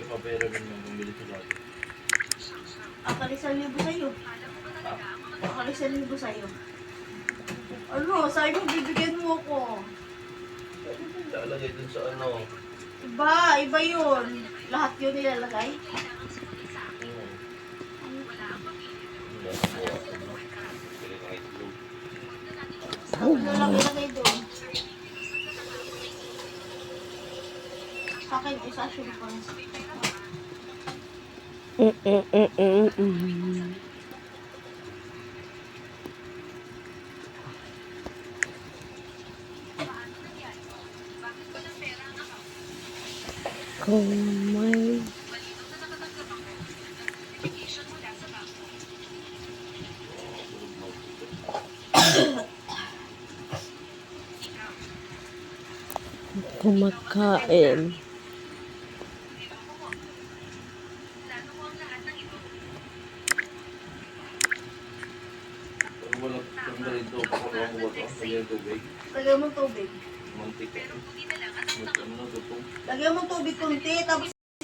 mapera rin yung bumili sa dati. Akali 1,000 sa'yo. Akali 1,000 sa'yo. Ano? Sabi mo bibigyan mo ako. Sabi ko ilalagay dun sa ano. Iba yun. Lahat yun nilalagay. Ano lang ilagay doon? Sa akin, isa sure pa. Kung may kumakain. Pero walang tanda rin to. Pakuha ko ba ito? Lagyan ng tubig. Lagyan mo tubig. Mantika. Ano to? Lagyan mo tubig kunti, tapos